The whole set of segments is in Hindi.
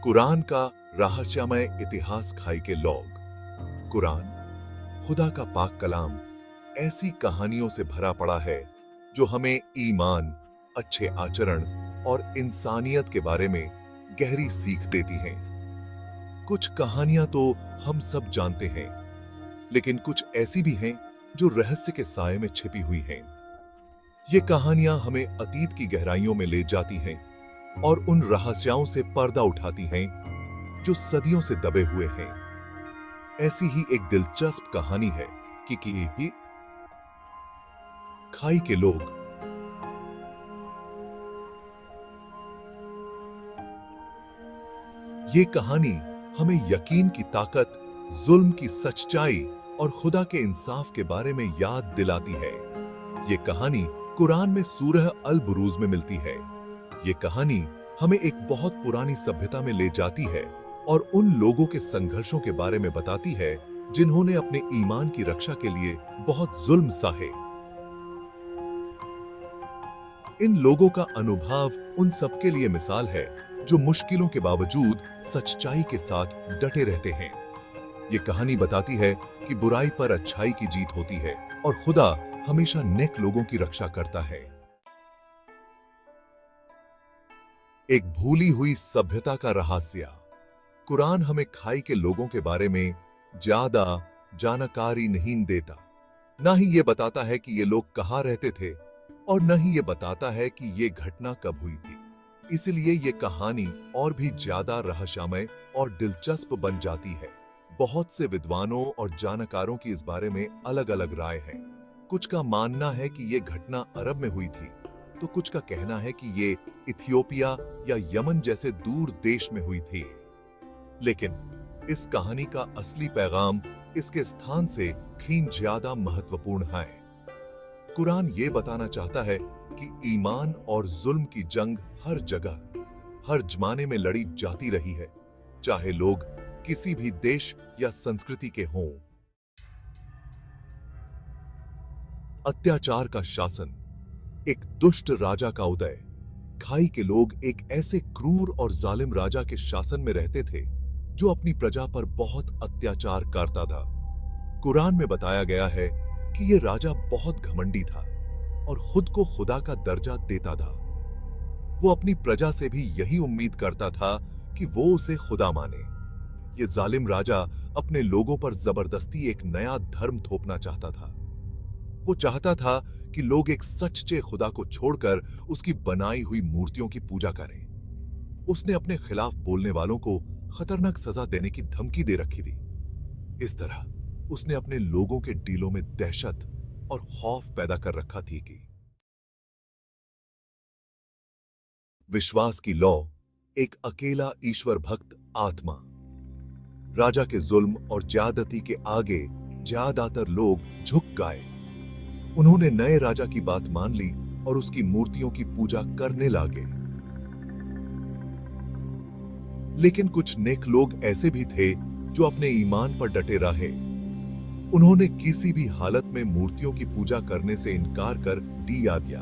कुरान का रहस्यमय इतिहास खाई के लॉग। कुरान खुदा का पाक कलाम ऐसी कहानियों से भरा पड़ा है जो हमें ईमान, अच्छे आचरण और इंसानियत के बारे में गहरी सीख देती हैं। कुछ कहानियां तो हम सब जानते हैं, लेकिन कुछ ऐसी भी हैं जो रहस्य के साए में छिपी हुई हैं। ये कहानियां हमें अतीत की गहराइयों में ले जाती हैं और उन रहस्यों से पर्दा उठाती हैं जो सदियों से दबे हुए हैं। ऐसी ही एक दिलचस्प कहानी है कि खाई के लोग। ये कहानी हमें यकीन की ताकत, जुल्म की सच्चाई और खुदा के इंसाफ के बारे में याद दिलाती है। ये कहानी कुरान में सूरह अल बुरूज में मिलती है। ये कहानी हमें एक बहुत पुरानी सभ्यता में ले जाती है और उन लोगों के संघर्षों के बारे में बताती है जिन्होंने अपने ईमान की रक्षा के लिए बहुत जुल्म सहे। इन लोगों का अनुभव उन सबके लिए मिसाल है जो मुश्किलों के बावजूद सच्चाई के साथ डटे रहते हैं। ये कहानी बताती है कि बुराई पर अच्छाई की जीत होती है और खुदा हमेशा नेक लोगों की रक्षा करता है। एक भूली हुई सभ्यता का रहस्य। कुरान हमें खाई के लोगों के बारे में ज्यादा जानकारी नहीं देता। ना ही ये बताता है कि ये लोग कहां रहते थे और न ही ये बताता है कि ये घटना कब हुई थी। इसलिए ये कहानी और भी ज्यादा रहस्यमय और दिलचस्प बन जाती है। बहुत से विद्वानों और जानकारों की इस बारे में अलग अलग राय है। कुछ का मानना है कि ये घटना अरब में हुई थी, तो कुछ का कहना है कि ये इथियोपिया या यमन जैसे दूर देश में हुई थी। लेकिन इस कहानी का असली पैगाम इसके स्थान से कहीं ज्यादा महत्वपूर्ण है। कुरान ये बताना चाहता है कि ईमान और जुल्म की जंग हर जगह, हर जमाने में लड़ी जाती रही है, चाहे लोग किसी भी देश या संस्कृति के हों। अत्याचार का शासन, एक दुष्ट राजा का उदय। खाई के लोग एक ऐसे क्रूर और जालिम राजा के शासन में रहते थे जो अपनी प्रजा पर बहुत अत्याचार करता था। कुरान में बताया गया है कि यह राजा बहुत घमंडी था और खुद को खुदा का दर्जा देता था। वो अपनी प्रजा से भी यही उम्मीद करता था कि वो उसे खुदा माने। यह जालिम राजा अपने लोगों पर जबरदस्ती एक नया धर्म थोपना चाहता था। वो चाहता था कि लोग एक सच्चे खुदा को छोड़कर उसकी बनाई हुई मूर्तियों की पूजा करें। उसने अपने खिलाफ बोलने वालों को खतरनाक सजा देने की धमकी दे रखी थी। इस तरह उसने अपने लोगों के दिलों में दहशत और खौफ पैदा कर रखा थी कि विश्वास की लौ, एक अकेला ईश्वर भक्त आत्मा। राजा के जुल्म और ज्यादती के आगे ज्यादातर लोग झुक गए। उन्होंने नए राजा की बात मान ली और उसकी मूर्तियों की पूजा करने लगे। लेकिन कुछ नेक लोग ऐसे भी थे जो अपने ईमान पर डटे रहे। उन्होंने किसी भी हालत में मूर्तियों की पूजा करने से इनकार कर दिया गया।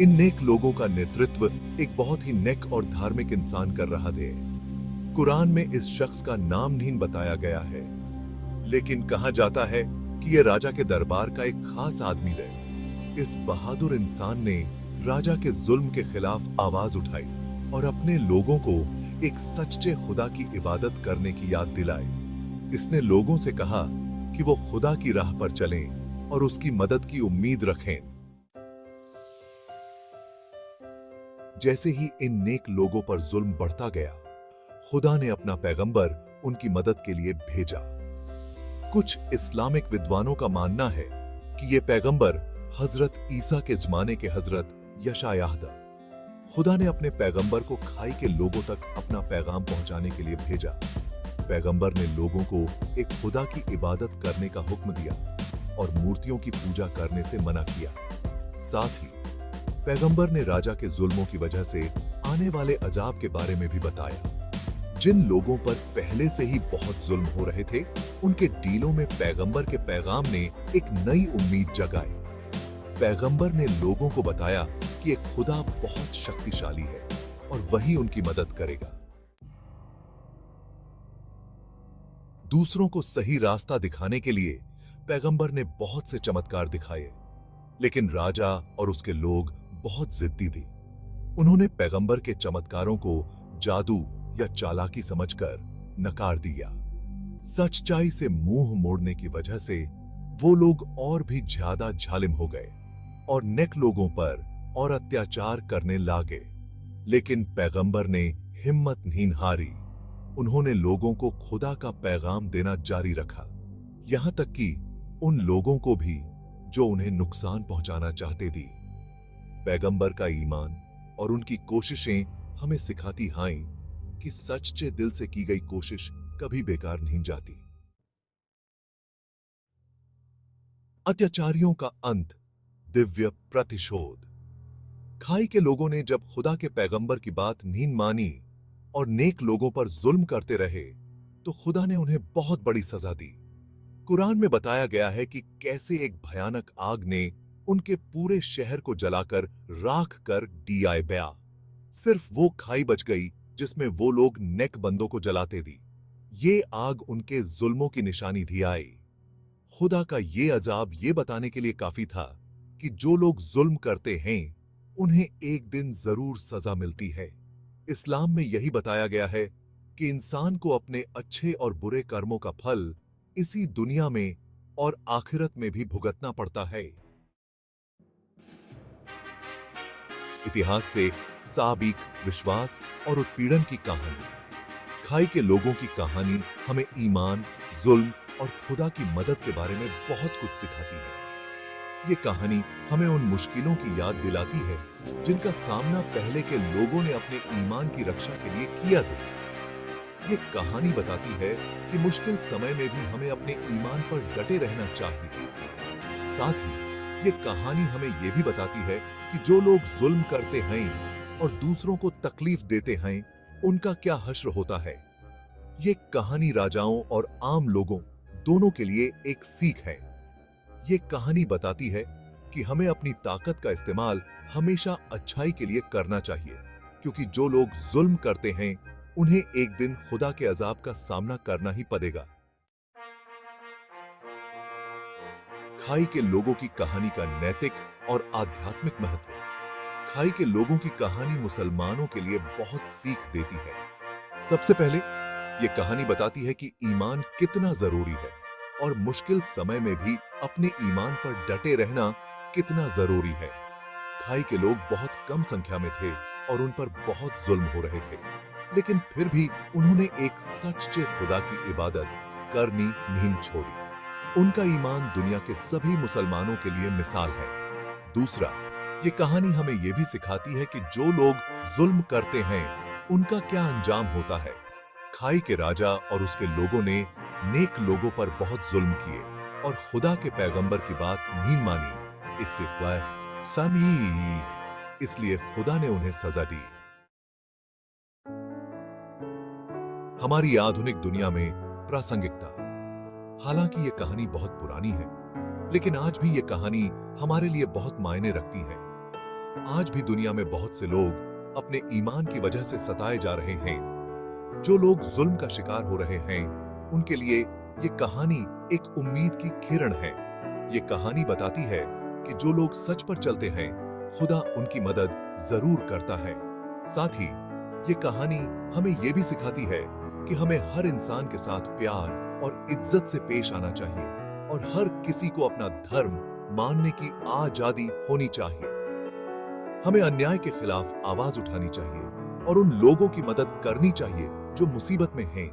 इन नेक लोगों का नेतृत्व एक बहुत ही नेक और धार्मिक इंसान कर रहा था। कुरान में इस शख्स का नाम नहीं बताया गया है, लेकिन कहा जाता है कि यह राजा के दरबार का एक खास आदमी है। इस बहादुर इंसान ने राजा के जुल्म के खिलाफ आवाज उठाई और अपने लोगों को एक सच्चे खुदा की इबादत करने की याद दिलाई। इसने लोगों से कहा कि वो खुदा की राह पर चलें और उसकी मदद की उम्मीद रखें। जैसे ही इन नेक लोगों पर जुल्म बढ़ता गया, खुदा ने अपना पैगंबर उनकी मदद के लिए भेजा। कुछ इस्लामिक विद्वानों का मानना है कि यह पैगंबर हजरत ईसा के जमाने के हजरत यशायाह था। खुदा ने अपने पैगंबर को खाई के लोगों तक अपना पैगाम पहुंचाने के लिए भेजा। पैगंबर ने लोगों को एक खुदा की इबादत करने का हुक्म दिया और मूर्तियों की पूजा करने से मना किया। साथ ही पैगंबर ने राजा के जुल्मों की वजह से आने वाले अजाब के बारे में भी बताया। जिन लोगों पर पहले से ही बहुत जुल्म हो रहे थे, उनके दिलों में पैगंबर के पैगाम ने एक नई उम्मीद जगाई। पैगंबर ने लोगों को बताया कि एक खुदा बहुत शक्तिशाली है और वही उनकी मदद करेगा। दूसरों को सही रास्ता दिखाने के लिए पैगंबर ने बहुत से चमत्कार दिखाए, लेकिन राजा और उसके लोग बहुत जिद्दी थे। उन्होंने पैगंबर के चमत्कारों को जादू या चालाकी समझकर नकार दिया। सच्चाई से मुंह मोड़ने की वजह से वो लोग और भी ज्यादा जालिम हो गए और नेक लोगों पर और अत्याचार करने लागे। लेकिन पैगंबर ने हिम्मत नहीं हारी। उन्होंने लोगों को खुदा का पैगाम देना जारी रखा, यहां तक कि उन लोगों को भी जो उन्हें नुकसान पहुंचाना चाहते थे। पैगंबर का ईमान और उनकी कोशिशें हमें सिखाती हैं कि सच्चे दिल से की गई कोशिश कभी बेकार नहीं जाती। अत्याचारियों का अंत, दिव्य प्रतिशोध। खाई के लोगों ने जब खुदा के पैगंबर की बात नहीं मानी और नेक लोगों पर जुल्म करते रहे, तो खुदा ने उन्हें बहुत बड़ी सजा दी। कुरान में बताया गया है कि कैसे एक भयानक आग ने उनके पूरे शहर को जलाकर राख कर दिया बया। सिर्फ वो खाई बच गई जिसमें वो लोग नेक बंदों को जलाते दी। ये आग उनके जुल्मों की निशानी थी आई। खुदा का ये अजाब ये बताने के लिए काफी था कि जो लोग जुल्म करते हैं उन्हें एक दिन जरूर सजा मिलती है। इस्लाम में यही बताया गया है कि इंसान को अपने अच्छे और बुरे कर्मों का फल इसी दुनिया में और आखिरत में भी भुगतना पड़ता है। इतिहास से साबिक विश्वास और उत्पीड़न की कहानी। खाई के लोगों की कहानी हमें ईमान, जुल्म और खुदा की मदद के बारे में बहुत कुछ सिखाती है। ये कहानी हमें उन मुश्किलों की याद दिलाती है जिनका सामना पहले के लोगों ने अपने ईमान की रक्षा के लिए किया था। ये कहानी बताती है कि मुश्किल समय में भी हमें अपने ईमान पर डटे रहना चाहिए। साथ ही ये कहानी हमें यह भी बताती है कि जो लोग जुल्म करते हैं और दूसरों को तकलीफ देते हैं, उनका क्या हश्र होता है। ये कहानी राजाओं और आम लोगों दोनों के लिए एक सीख है। ये कहानी बताती है कि हमें अपनी ताकत का इस्तेमाल हमेशा अच्छाई के लिए करना चाहिए, क्योंकि जो लोग जुल्म करते हैं उन्हें एक दिन खुदा के अजाब का सामना करना ही पड़ेगा। खाई के लोगों की कहानी का नैतिक और आध्यात्मिक महत्व। खाई के लोगों की कहानी मुसलमानों के लिए बहुत सीख देती है। सबसे पहले ये कहानी बताती है कि ईमान कितना जरूरी है और मुश्किल समय में भी अपने ईमान पर डटे रहना कितना जरूरी है। खाई के लोग बहुत कम संख्या में थे और उन पर बहुत जुल्म हो रहे थे, लेकिन फिर भी उन्होंने एक सच्चे खुदा की इबादत करनी नहीं छोड़ी। उनका ईमान दुनिया के सभी मुसलमानों के लिए मिसाल है। दूसरा, ये कहानी हमें यह भी सिखाती है कि जो लोग जुल्म करते हैं उनका क्या अंजाम होता है। खाई के राजा और उसके लोगों ने नेक लोगों पर बहुत जुल्म किए और खुदा के पैगंबर की बात नहीं मानी। इससे वह समी, इसलिए खुदा ने उन्हें सजा दी। हमारी आधुनिक दुनिया में प्रासंगिकता। हालांकि यह कहानी बहुत पुरानी है, लेकिन आज भी यह कहानी हमारे लिए बहुत मायने रखती है। आज भी दुनिया में बहुत से लोग अपने ईमान की वजह से सताए जा रहे हैं। जो लोग जुल्म का शिकार हो रहे हैं, उनके लिए ये कहानी एक उम्मीद की किरण है। ये कहानी बताती है कि जो लोग सच पर चलते हैं, खुदा उनकी मदद जरूर करता है। साथ ही ये कहानी हमें यह भी सिखाती है कि हमें हर इंसान के साथ प्यार और इज्जत से पेश आना चाहिए और हर किसी को अपना धर्म मानने की आजादी होनी चाहिए। हमें अन्याय के खिलाफ आवाज उठानी चाहिए और उन लोगों की मदद करनी चाहिए जो मुसीबत में हैं।